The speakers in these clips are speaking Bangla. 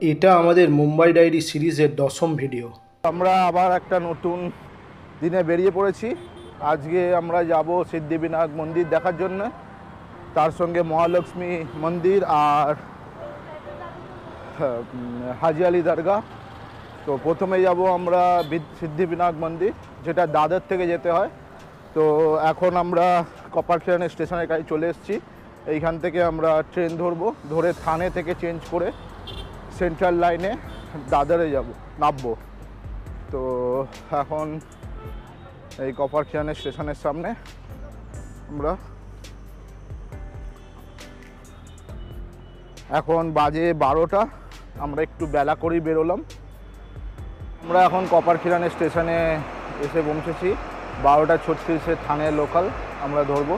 এটা আমাদের মুম্বাই ডায়েরি সিরিজের 10ম ভিডিও। আমরা আবার একটা নতুন দিনে বেরিয়ে পড়েছি। আজকে আমরা যাব সিদ্ধিবিনায়ক মন্দির দেখার জন্য, তার সঙ্গে মহালক্ষ্মী মন্দির আর হাজি আলি দরগা। তো প্রথমে যাব আমরা সিদ্ধিবিনায়ক মন্দির, যেটা দাদর থেকে যেতে হয়। তো এখন আমরা কপার ট্রেনের স্টেশনের কাছে চলে এসেছি। এইখান থেকে আমরা ট্রেন ধরে থানে থেকে চেঞ্জ করে সেন্ট্রাল লাইনে দাদরে নামবো। তো এখন এই কপার ট্রেনের স্টেশনের সামনে আমরা, এখন বাজে 12টা, আমরা একটু বেলা করেই বেরোলাম। আমরা এখন কপার খিরানের স্টেশনে এসে পৌঁছেছি। 12:36 থানের লোকাল আমরা ধরবো।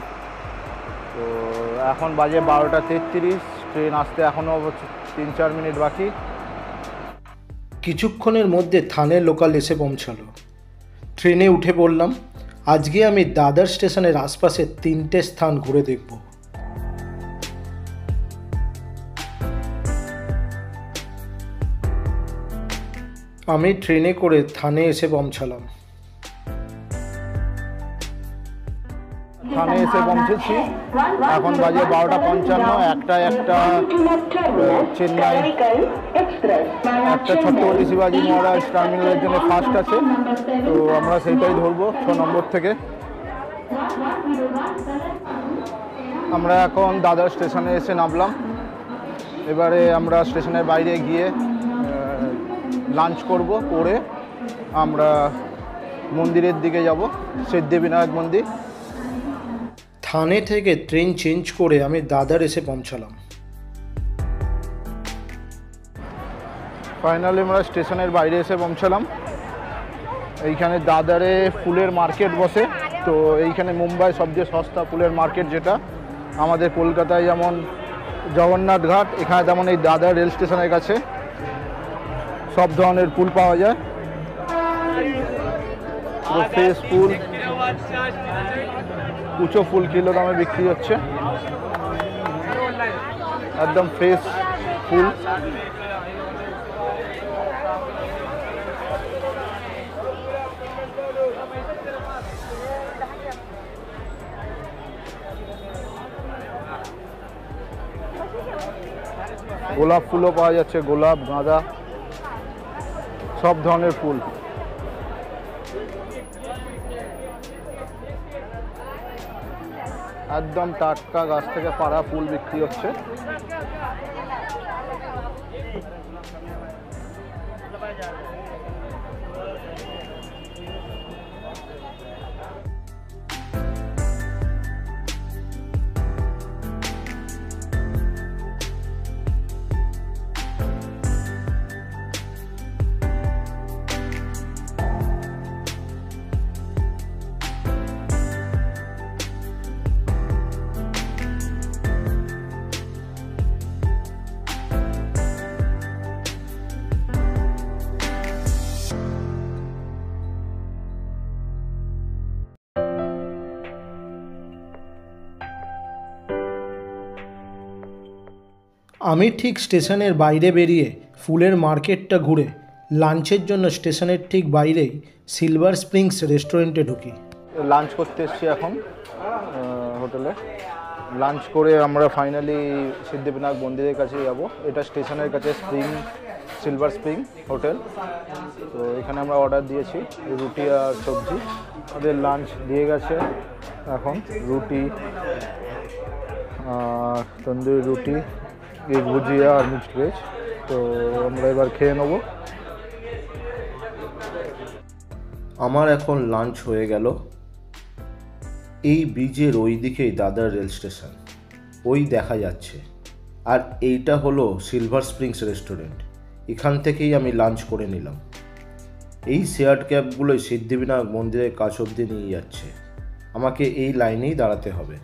তো এখন বাজে 12:33, ট্রেন আসতে এখনও 3-4 মিনিট বাকি। কিছুক্ষণের মধ্যে থানের লোকাল এসে পৌঁছালো। ট্রেনে উঠে পড়লাম। আজকে আমি দাদর স্টেশনের আশপাশে 3টে স্থান ঘুরে দেখব। আমি ট্রেনে করে থানে এসে পৌঁছালাম। থানে এসে পৌঁছেছি। এখন বাজে 12:55। একটা চেন্নাই, একটা ছত্রপতি শিবাজি মহারাজ টার্মিনালের জন্য ফার্স্ট আছে। তো আমরা সেইটাই ধরবো 6 নম্বর থেকে। আমরা এখন দাদর স্টেশনে এসে নামলাম। এবারে আমরা স্টেশনের বাইরে গিয়ে লাঞ্চ করব, করে আমরা মন্দিরের দিকে যাব, সিদ্ধিবিনায়ক মন্দির। থানে থেকে ট্রেন চেঞ্জ করে আমি দাদর এসে পৌঁছালাম। ফাইনালি আমরা স্টেশনের বাইরে এসে পৌঁছালাম। এইখানে দাদরে ফুলের মার্কেট বসে। তো এইখানে মুম্বাই সবচেয়ে সস্তা ফুলের মার্কেট, যেটা আমাদের কলকাতায় যেমন জগন্নাথ ঘাট, এখানে তেমন এই দাদর রেল স্টেশনের কাছে সব ধরনের ফুল পাওয়া যায়। ফ্রেশ ফুল, কুচো ফুল কিলো দামে বিক্রি হচ্ছে, একদম ফ্রেশ ফুল। গোলাপ ফুলও পাওয়া যাচ্ছে, গোলাপ, গাঁদা, সব ধরনের ফুল। একদম টাটকা গাছ থেকে পাড়া ফুল বিক্রি হচ্ছে। আমি ঠিক স্টেশনের বাইরে বেরিয়ে ফুলের মার্কেটটা ঘুরে লাঞ্চের জন্য স্টেশনের ঠিক বাইরেই সিলভার স্প্রিংস রেস্টুরেন্টে ঢুকি। লাঞ্চ করতে এসেছি এখন হোটেলে। লাঞ্চ করে আমরা ফাইনালি সিদ্ধিবিনায়ক মন্দিরের কাছে যাব। এটা স্টেশনের কাছে সিলভার স্প্রিং হোটেল। তো এখানে আমরা অর্ডার দিয়েছি রুটি আর সবজি। ওদের লাঞ্চ দিয়ে গেছে। এখন রুটি আর তন্দুরি রুটি, এগ ভুজিয়া আর মিক্সড ভেজ। তো আমরা এবার খেয়ে নেব। আমার এখন লাঞ্চ হয়ে গেল। এই ব্রিজের ওই দিকেই দাদর রেল স্টেশন, ওই দেখা যাচ্ছে। আর এইটা হলো সিলভার স্প্রিংস রেস্টুরেন্ট। এখান থেকেই আমি লাঞ্চ করে নিলাম। এই শেয়ার্ড ক্যাবগুলোই সিদ্ধিবিনায়ক মন্দিরের কাছ অবধি নিয়ে যাচ্ছে। আমাকে এই লাইনেই দাঁড়াতে হবে।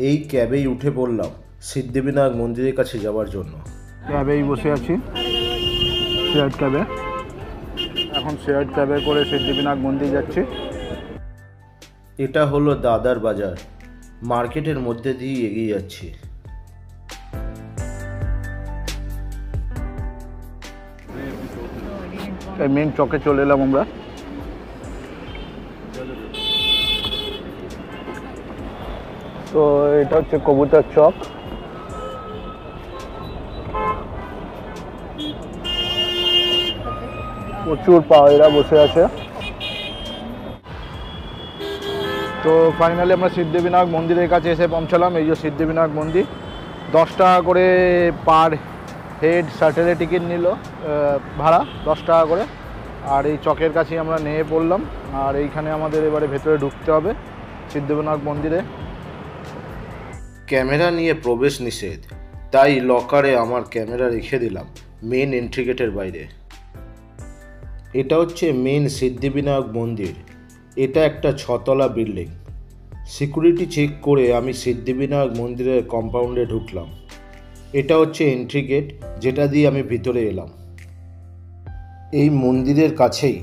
এই ক্যাবেই উঠে পড়লাম সিদ্ধিবিনায়ক মন্দিরের কাছে যাওয়ার জন্য। ক্যাবেই বসে আছি, শেয়ার্ড ক্যাবে। এখন শেয়ার্ড ক্যাবে করে সিদ্ধিবিনায়ক মন্দির যাচ্ছি। এটা হলো দাদর বাজার। মার্কেটের মধ্যে দিয়ে এগিয়ে যাচ্ছি। এই মেন চকে চলে এলাম আমরা। তো এটা হচ্ছে কবুতর চক। প্রচুর পায়রা বসে আছে। তো ফাইনালি আমরা সিদ্ধিবিনায়ক মন্দিরের কাছে এসে পৌঁছালাম। এই যে সিদ্ধিবিনায়ক মন্দির, 10 টাকা করে পার হেড স্যাটারডে টিকিট নিল ভাড়া, 10 টাকা করে। আর এই চকের কাছেই আমরা নেমে পড়লাম। আর এইখানে আমাদের এবারে ভেতরে ঢুকতে হবে সিদ্ধিবিনায়ক মন্দিরে। ক্যামেরা নিয়ে প্রবেশ নিষেধ, তাই লকারে আমার ক্যামেরা রেখে দিলাম মেন এন্ট্রি গেটের বাইরে। এটা হচ্ছে মেন সিদ্ধিবিনায়ক মন্দির। এটা একটা 6 তলা বিল্ডিং। সিকিউরিটি চেক করে আমি সিদ্ধিবিনায়ক মন্দিরের কম্পাউন্ডে ঢুকলাম। এটা হচ্ছে এন্ট্রি গেট, যেটা দিয়ে আমি ভিতরে এলাম। এই মন্দিরের কাছেই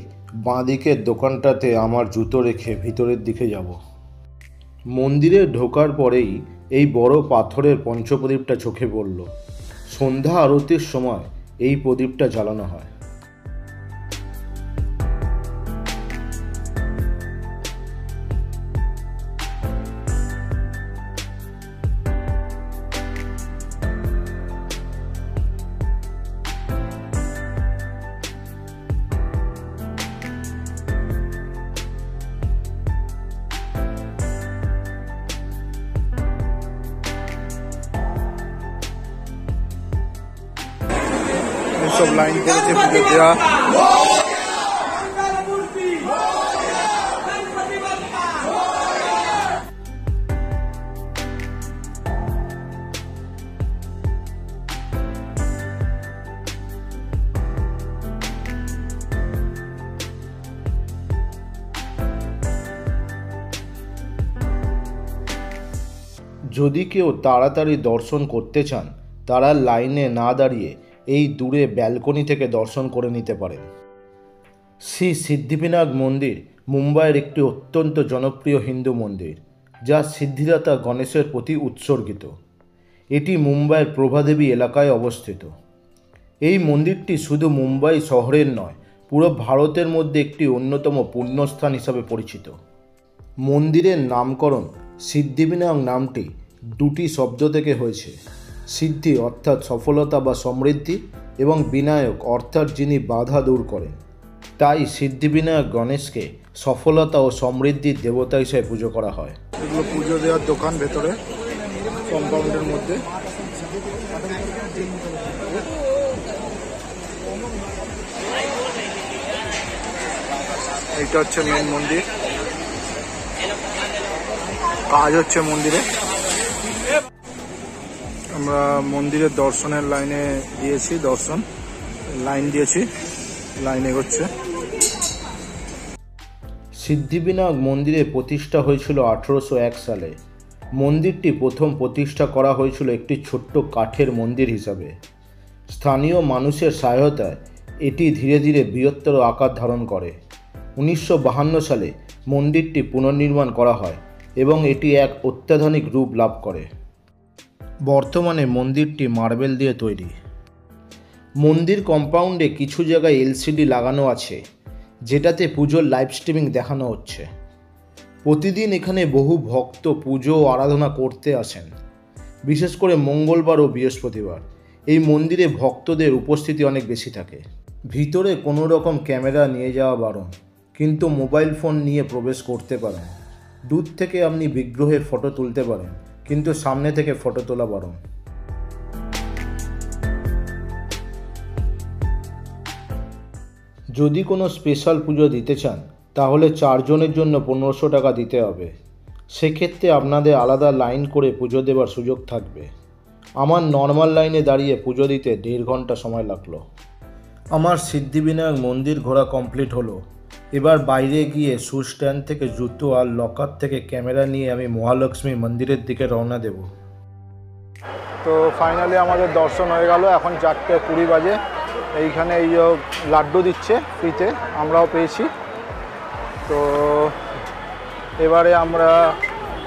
বাঁদিকের দোকানটাতে আমার জুতো রেখে ভিতরের দিকে যাব। মন্দিরে ঢোকার পরেই এই বড় পাথরের পঞ্চপ্রদীপটা চোখে পড়ল। সন্ধ্যা আরতির সময় এই প্রদীপটা জ্বালানো হয়। সব লাইন করেছে পুজো দেওয়া। যদি কেউ তাড়াতাড়ি দর্শন করতে চান, তারা লাইনে না দাঁড়িয়ে এই দূরে ব্যালকনি থেকে দর্শন করে নিতে পারেন। শ্রী সিদ্ধিবিনায়ক মন্দির মুম্বাইয়ের একটি অত্যন্ত জনপ্রিয় হিন্দু মন্দির, যা সিদ্ধিদাতা গণেশের প্রতি উৎসর্গিত। এটি মুম্বাইয়ের প্রভাদেবী এলাকায় অবস্থিত। এই মন্দিরটি শুধু মুম্বাই শহরের নয়, পুরো ভারতের মধ্যে একটি অন্যতম পুণ্যস্থান হিসাবে পরিচিত। মন্দিরের নামকরণ সিদ্ধিবিনায়ক নামটি দুটি শব্দ থেকে হয়েছে। সিদ্ধি অর্থাৎ সফলতা বা সমৃদ্ধি, এবং বিনায়ক অর্থাৎ যিনি বাধা দূর করেন। তাই সিদ্ধিবিনায়ক গণেশকে সফলতা ও সমৃদ্ধির দেবতা হিসেবে পুজো করা হয়। এগুলো পুজো দেওয়ার দোকান ভেতরে কম্পাউন্ডের মধ্যে। এইটা হচ্ছে মেন মন্দির, কাজ হচ্ছে মন্দিরে। আমরা মন্দিরের দর্শনের লাইনে দিয়েছি, লাইন দিয়েছি, লাইন এগোচ্ছে। সিদ্ধিবিনায়ক মন্দিরের প্রতিষ্ঠা হয়েছিল 1801 সালে। মন্দিরটি প্রথম প্রতিষ্ঠা করা হয়েছিল একটি ছোট্ট কাঠের মন্দির হিসাবে। স্থানীয় মানুষের সহায়তায় এটি ধীরে ধীরে বৃহত্তর আকার ধারণ করে। 1952 সালে মন্দিরটি পুনর্নির্মাণ করা হয় এবং এটি এক অত্যাধুনিক রূপ লাভ করে। বর্তমানে মন্দিরটি মার্বেল দিয়ে তৈরি। মন্দির কম্পাউন্ডে কিছু জায়গায় এলসিডি লাগানো আছে, যেটাতে পুজোর লাইভ স্ট্রিমিং দেখানো হচ্ছে। প্রতিদিন এখানে বহু ভক্ত পুজো ও আরাধনা করতে আসেন, বিশেষ করে মঙ্গলবার ও বৃহস্পতিবার। এই মন্দিরে ভক্তদের উপস্থিতি অনেক বেশি থাকে। ভিতরে কোনো রকম ক্যামেরা নিয়ে যাওয়া বারণ, কিন্তু মোবাইল ফোন নিয়ে প্রবেশ করতে পারেন। দূর থেকে আপনি বিগ্রহের ফটো তুলতে পারেন, কিন্তু সামনে থেকে ফটো তোলা বারণ। যদি কোনো স্পেশাল পুজো দিতে চান, তাহলে 4 জনের জন্য 1500 টাকা দিতে হবে। সেক্ষেত্রে আপনাদের আলাদা লাইন করে পুজো দেওয়ার সুযোগ থাকবে। আমার নর্মাল লাইনে দাঁড়িয়ে পুজো দিতে 1.5 ঘন্টা সময় লাগলো। আমার সিদ্ধিবিনায়ক মন্দির ঘোরা কমপ্লিট হলো। এবার বাইরে গিয়ে শু স্ট্যান্ড থেকে জুতো আর লকার থেকে ক্যামেরা নিয়ে আমি মহালক্ষ্মী মন্দিরের দিকে রওনা দেব। তো ফাইনালি আমাদের দর্শন হয়ে গেল। এখন 4:20 বাজে। এইখানে এই লাড্ডু দিচ্ছে ফ্রিতে, আমরাও পেয়েছি। তো এবারে আমরা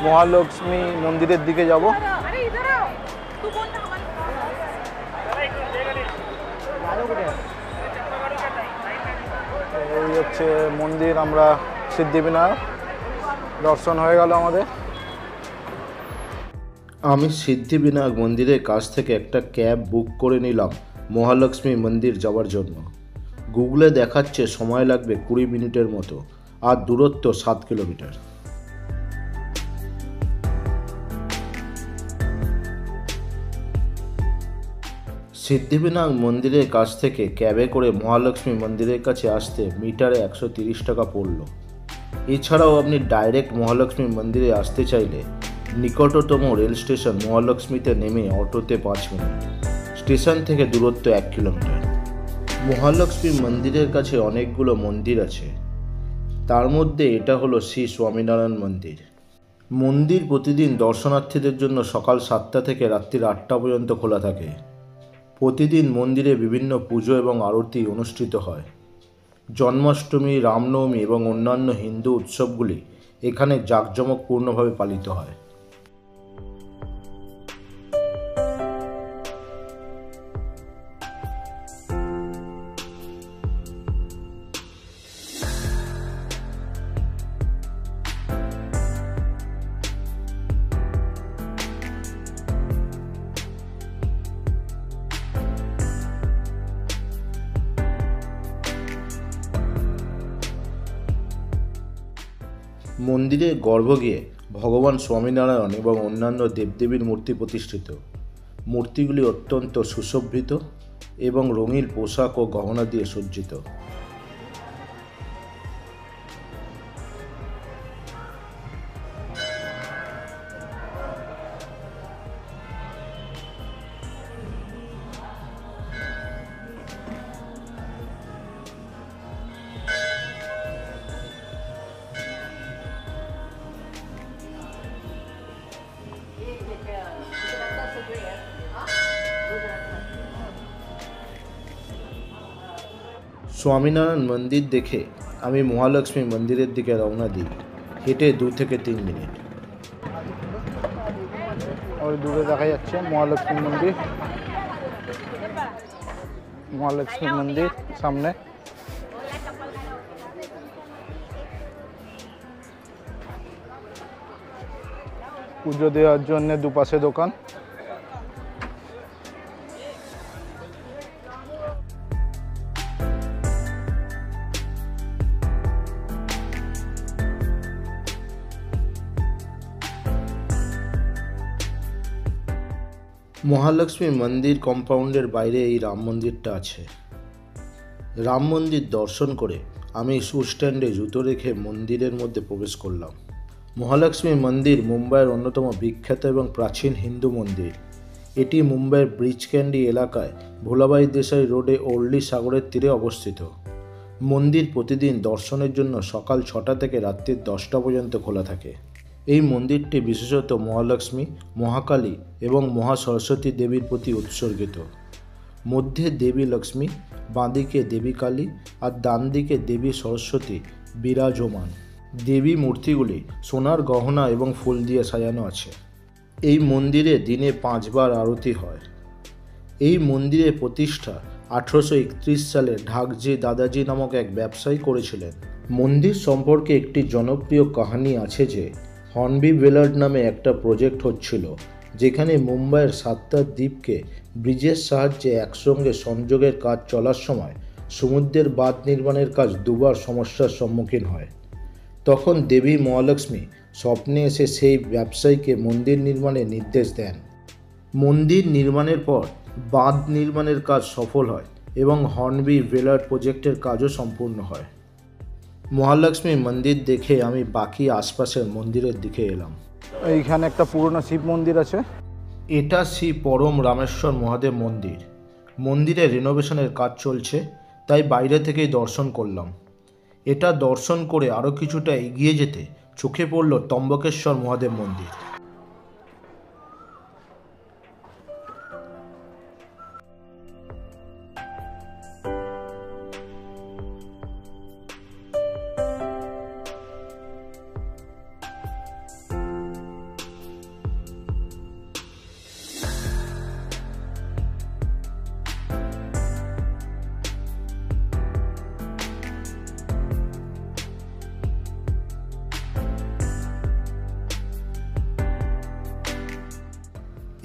মহালক্ষ্মী মন্দিরের দিকে যাব। হচ্ছে মন্দির, আমরা সিদ্ধিবিনায়ক দর্শন হয়ে গেল আমাদের। আমি সিদ্ধিবিনায়ক মন্দিরের কাছ থেকে একটা ক্যাব বুক করে নিলাম মহালক্ষ্মী মন্দির যাওয়ার জন্য। গুগলে দেখাচ্ছে সময় লাগবে 20 মিনিটের মতো, আর দূরত্ব 7 কিলোমিটার। সিদ্ধিবিনায়ক মন্দিরের কাছ থেকে ক্যাবে করে মহালক্ষ্মী মন্দিরের কাছে আসতে মিটারে 130 টাকা পড়ল। এছাড়াও আপনি ডাইরেক্ট মহালক্ষ্মী মন্দিরে আসতে চাইলে নিকটতম রেল স্টেশন মহালক্ষ্মীতে নেমে অটোতে 5 মিনিট, স্টেশন থেকে দূরত্ব 1 কিলোমিটার। মহালক্ষ্মী মন্দিরের কাছে অনেকগুলো মন্দির আছে, তার মধ্যে এটা হলো শ্রী স্বামীনারায়ণ মন্দির। মন্দির প্রতিদিন দর্শনার্থীদের জন্য সকাল 7টা থেকে রাত্রি 8টা পর্যন্ত খোলা থাকে। প্রতিদিন মন্দিরে বিভিন্ন পুজো এবং আরতি অনুষ্ঠিত হয়। জন্মাষ্টমী, রামনবমী এবং অন্যান্য হিন্দু উৎসবগুলি এখানে জাঁকজমকপূর্ণভাবে পালিত হয়। মন্দিরের গর্ভগৃহে ভগবান স্বামীনারায়ণ এবং অন্যান্য দেবদেবীর মূর্তি প্রতিষ্ঠিত। মূর্তিগুলি অত্যন্ত সুশোভিত এবং রঙিন পোশাক ও গহনা দিয়ে সজ্জিত। স্বামীনারায়ণ মন্দির দেখে আমি মহালক্ষ্মী মন্দিরের দিকে রওনা দিই, হেঁটে 2 থেকে 3 মিনিট। ওই দূরে দেখা যাচ্ছে মহালক্ষ্মী মন্দির, মহালক্ষ্মী মন্দির সামনে। পুজো দেওয়ার জন্য দুপাশে দোকান। মহালক্ষ্মী মন্দির কম্পাউন্ডের বাইরে এই রাম মন্দিরটা আছে। রাম মন্দির দর্শন করে আমি শু স্ট্যান্ডে জুতো রেখে মন্দিরের মধ্যে প্রবেশ করলাম। মহালক্ষ্মী মন্দির মুম্বাইয়ের অন্যতম বিখ্যাত এবং প্রাচীন হিন্দু মন্দির। এটি মুম্বাইয়ের ব্রিজ ক্যান্ডি এলাকায় ভোলাবাই দেশাই রোডে ওর্লি সাগরের তীরে অবস্থিত। মন্দির প্রতিদিন দর্শনের জন্য সকাল 6টা থেকে রাত্রি 10টা পর্যন্ত খোলা থাকে। এই মন্দিরটি বিশেষত মহালক্ষ্মী, মহাকালী এবং মহাসরস্বতী দেবীর প্রতি উৎসর্গিত। মধ্যে দেবী লক্ষ্মী, বাঁদিকে দেবী কালী আর ডান দিকে দেবী সরস্বতী বিরাজমান। দেবী মূর্তিগুলি সোনার গহনা এবং ফুল দিয়ে সাজানো আছে। এই মন্দিরে দিনে 5 বার আরতি হয়। এই মন্দিরের প্রতিষ্ঠা 1831 সালে ঢাকজি দাদাজি নামক এক ব্যবসায়ী করেছিলেন। মন্দির সম্পর্কে একটি জনপ্রিয় কাহিনী আছে যে হর্নবি ওয়েলার্ড নামে একটা প্রজেক্ট হচ্ছিল, যেখানে মুম্বাইয়ের 7টা দ্বীপকে ব্রিজের সাহায্যে একসঙ্গে সংযোগের কাজ চলার সময় সমুদ্রের বাঁধ নির্মাণের কাজ 2 বার সমস্যার সম্মুখীন হয়। তখন দেবী মহালক্ষ্মী স্বপ্নে এসে সেই ব্যবসায়ীকে মন্দির নির্মাণের নির্দেশ দেন। মন্দির নির্মাণের পর বাঁধ নির্মাণের কাজ সফল হয় এবং হর্নবি ওয়েলার্ড প্রজেক্টের কাজও সম্পূর্ণ হয়। মহালক্ষ্মী মন্দির দেখে আমি বাকি আশপাশের মন্দিরের দিকে এলাম। এইখানে একটা পুরনো শিব মন্দির আছে। এটা শ্রী পরম রামেশ্বর মহাদেব মন্দির। মন্দিরে রিনোভেশনের কাজ চলছে, তাই বাইরে থেকেই দর্শন করলাম। এটা দর্শন করে আরও কিছুটা এগিয়ে যেতে চোখে পড়ল ত্রম্বকেশ্বর মহাদেব মন্দির।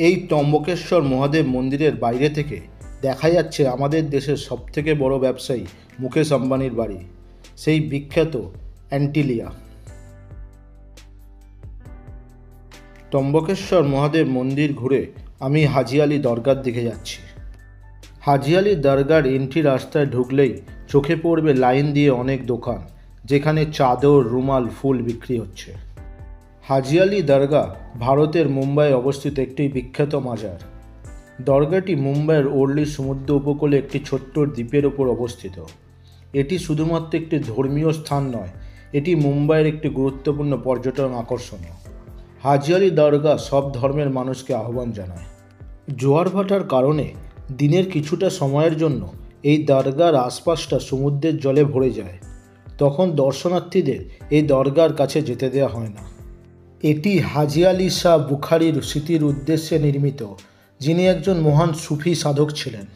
এই ত্রম্বকেশ্বর মহাদেব মন্দিরের বাইরে থেকে দেখা যাচ্ছে আমাদের দেশের সবথেকে বড় ব্যবসায়ী মুকেশ আম্বানির বাড়ি, সেই বিখ্যাত অ্যান্টিলিয়া। ত্রম্বকেশ্বর মহাদেব মন্দির ঘুরে আমি হাজি আলি দরগার দিকে যাচ্ছি। হাজি আলি দরগার এন্ট্রি রাস্তায় ঢুকলেই চোখে পড়বে লাইন দিয়ে অনেক দোকান, যেখানে চাদর, রুমাল, ফুল বিক্রি হচ্ছে। হাজি আলি দরগা ভারতের মুম্বাইয়ে অবস্থিত একটি বিখ্যাত মাজার। দরগাটি মুম্বাইয়ের ওর্লি সমুদ্র উপকূলে একটি ছোট্ট দ্বীপের ওপর অবস্থিত। এটি শুধুমাত্র একটি ধর্মীয় স্থান নয়, এটি মুম্বাইয়ের একটি গুরুত্বপূর্ণ পর্যটন আকর্ষণ। হাজি আলি দরগা সব ধর্মের মানুষকে আহ্বান জানায়। জোয়ার ভাটার কারণে দিনের কিছুটা সময়ের জন্য এই দরগার আশপাশটা সমুদ্রের জলে ভরে যায়। তখন দর্শনার্থীদের এই দরগার কাছে যেতে দেওয়া হয় না। এটি হাজি আলি শাহ বুখারির স্মৃতির উদ্দেশ্যে নির্মিত, যিনি একজন মহান সুফি সাধক ছিলেন।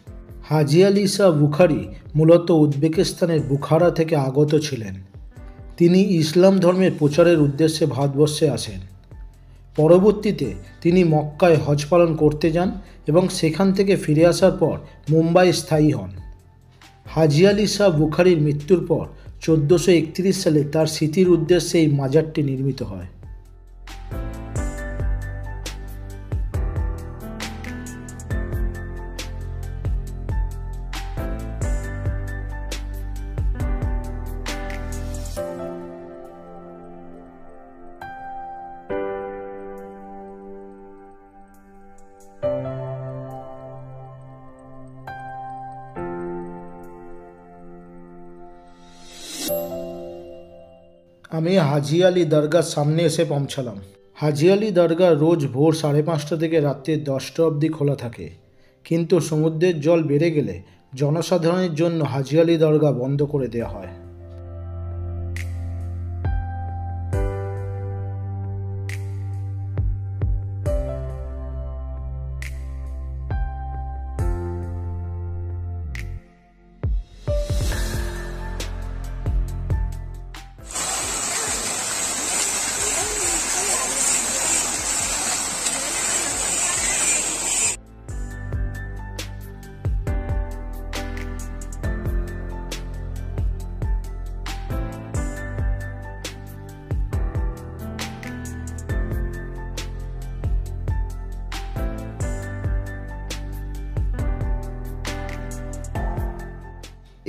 হাজি আলি শাহ বুখারি মূলত উজবেকিস্তানের বুখারা থেকে আগত ছিলেন। তিনি ইসলাম ধর্মের প্রচারের উদ্দেশ্যে ভারতবর্ষে আসেন। পরবর্তীতে তিনি মক্কায় হজ পালন করতে যান এবং সেখান থেকে ফিরে আসার পর মুম্বাই স্থায়ী হন। হাজি আলি শাহ বুখারির মৃত্যুর পর 1431 সালে তার স্মৃতির উদ্দেশ্যে এই মাজারটি নির্মিত হয়। আমি হাজি আলি দরগার সামনে এসে পৌঁছালাম। হাজি আলি দরগা রোজ ভোর 5:30 থেকে রাত্রি 10টা অবধি খোলা থাকে, কিন্তু সমুদ্রের জল বেড়ে গেলে জনসাধারণের জন্য হাজি আলি দরগা বন্ধ করে দেওয়া হয়।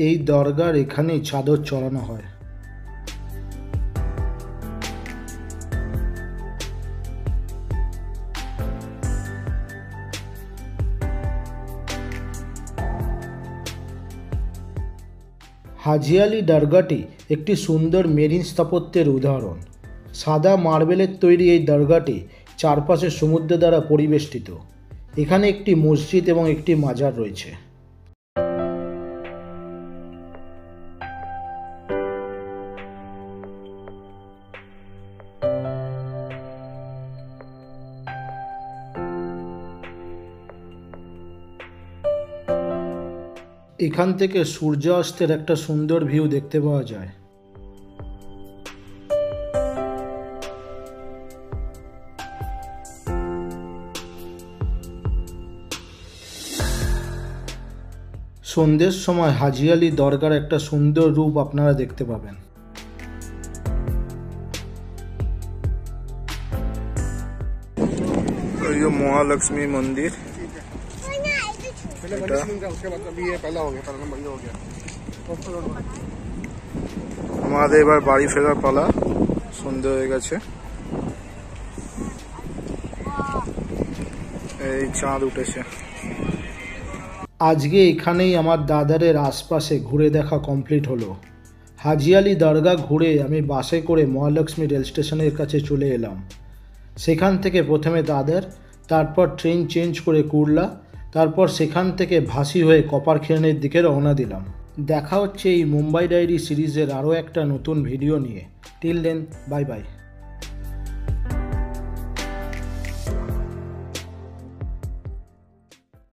এই দরগার এখানেই চাদর চড়ানো হয়। হাজি আলি দরগাটি একটি সুন্দর মেরিন স্থাপত্যের উদাহরণ। সাদা মার্বেলের তৈরি এই দরগাটি চারপাশে সমুদ্র দ্বারা পরিবেষ্টিত। এখানে একটি মসজিদ এবং একটি মাজার রয়েছে। এখান থেকে সূর্যাস্তের একটা সুন্দর ভিউ দেখতে পাওয়া যায়। সন্ধ্যের সময় হাজি আলি দরগার একটা সুন্দর রূপ আপনারা দেখতে পাবেন। ये महालक्ष्मी मंदिर আমাদের এবার বাড়ি ফেরার পালা। সন্ধ্যে হয়ে গেছে, এই চাঁদ উঠেছে। আজকে এখানেই আমার দাদারের আশপাশে ঘুরে দেখা কমপ্লিট হলো। হাজি আলি দরগা ঘুরে আমি বাসে করে মহালক্ষ্মী রেল স্টেশনের কাছে চলে এলাম। সেখান থেকে প্রথমে দাদর, তারপর ট্রেন চেঞ্জ করে কুর্লা, তারপর সেখান থেকে ভাসি হয়ে কপারখেরনের দিকে রওনা দিলাম। দেখা হচ্ছে এই মুম্বাই ডায়েরি সিরিজের আরও একটা নতুন ভিডিও নিয়ে। Till then, bye by.